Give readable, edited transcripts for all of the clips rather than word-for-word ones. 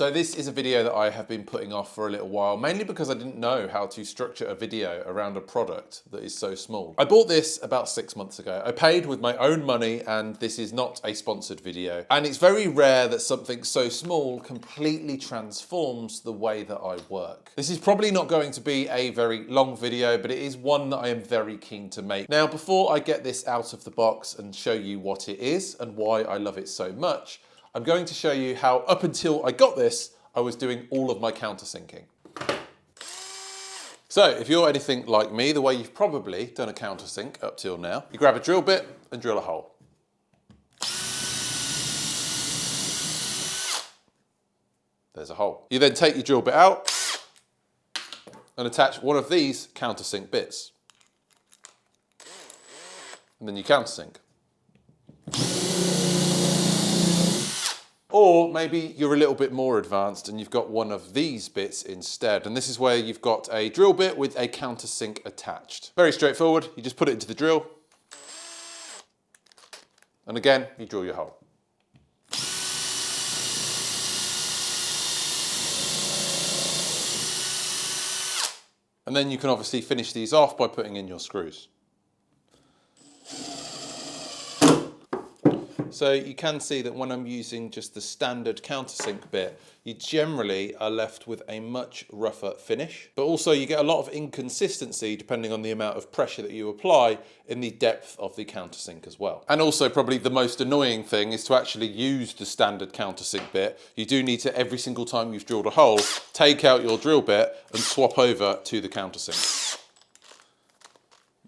So this is a video that I have been putting off for a little while, mainly because I didn't know how to structure a video around a product that is so small. I bought this about 6 months ago. I paid with my own money, and this is not a sponsored video. And it's very rare that something so small completely transforms the way that I work. This is probably not going to be a very long video, but it is one that I am very keen to make. Now, before I get this out of the box and show you what it is and why I love it so much, I'm going to show you how up until I got this, I was doing all of my countersinking. So if you're anything like me, the way you've probably done a countersink up till now, you grab a drill bit and drill a hole. There's a hole. You then take your drill bit out and attach one of these countersink bits. And then you countersink. Or maybe you're a little bit more advanced and you've got one of these bits instead. And this is where you've got a drill bit with a countersink attached. Very straightforward. You just put it into the drill. And again, you drill your hole. And then you can obviously finish these off by putting in your screws. So you can see that when I'm using just the standard countersink bit, you generally are left with a much rougher finish. But also you get a lot of inconsistency depending on the amount of pressure that you apply in the depth of the countersink as well. And also probably the most annoying thing is to actually use the standard countersink bit. You do need to, every single time you've drilled a hole, take out your drill bit and swap over to the countersink.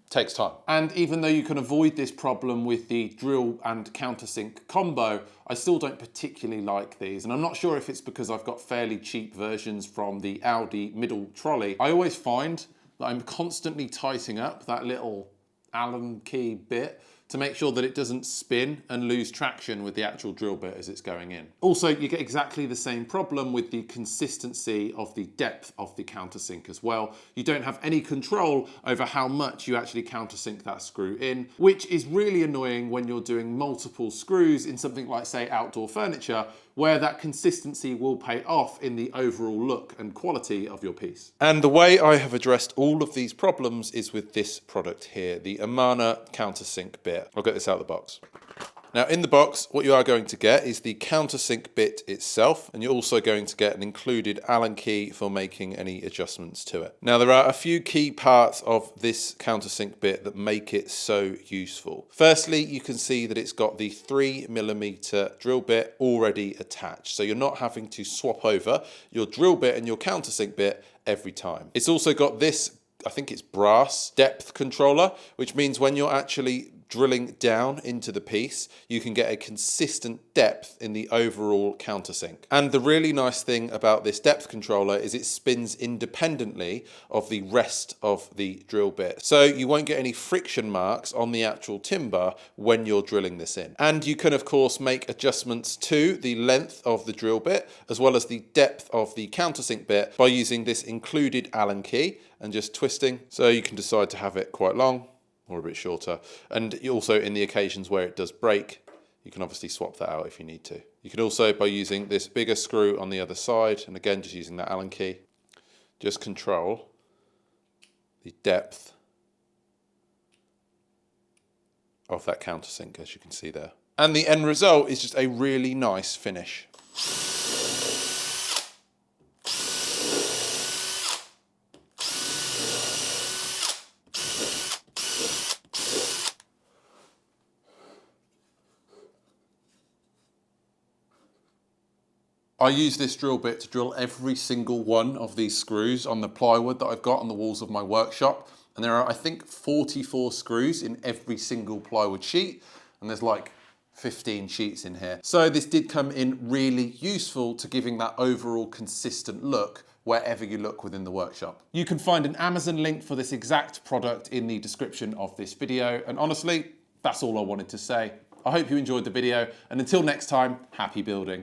Takes time. And even though you can avoid this problem with the drill and countersink combo, I still don't particularly like these. And I'm not sure if it's because I've got fairly cheap versions from the Audi middle trolley. I always find that I'm constantly tightening up that little Allen key bit to make sure that it doesn't spin and lose traction with the actual drill bit as it's going in. Also, you get exactly the same problem with the consistency of the depth of the countersink as well. You don't have any control over how much you actually countersink that screw in, which is really annoying when you're doing multiple screws in something like, say, outdoor furniture, where that consistency will pay off in the overall look and quality of your piece. And the way I have addressed all of these problems is with this product here, the Amana countersink bit. I'll get this out of the box. Now in the box, what you are going to get is the countersink bit itself, and you're also going to get an included Allen key for making any adjustments to it. Now there are a few key parts of this countersink bit that make it so useful. Firstly, you can see that it's got the 3mm drill bit already attached, so you're not having to swap over your drill bit and your countersink bit every time. It's also got this, I think it's brass depth controller, which means when you're actually drilling down into the piece, you can get a consistent depth in the overall countersink. And the really nice thing about this depth controller is it spins independently of the rest of the drill bit. So you won't get any friction marks on the actual timber when you're drilling this in. And you can of course make adjustments to the length of the drill bit as well as the depth of the countersink bit by using this included Allen key and just twisting. So you can decide to have it quite long or a bit shorter. And also in the occasions where it does break, you can obviously swap that out if you need to. You can also, by using this bigger screw on the other side, and again just using that Allen key, just control the depth of that countersink, as you can see there. And the end result is just a really nice finish. I use this drill bit to drill every single one of these screws on the plywood that I've got on the walls of my workshop. And there are, I think, 44 screws in every single plywood sheet. And there's like 15 sheets in here. So this did come in really useful to giving that overall consistent look wherever you look within the workshop. You can find an Amazon link for this exact product in the description of this video. And honestly, that's all I wanted to say. I hope you enjoyed the video. And until next time, happy building.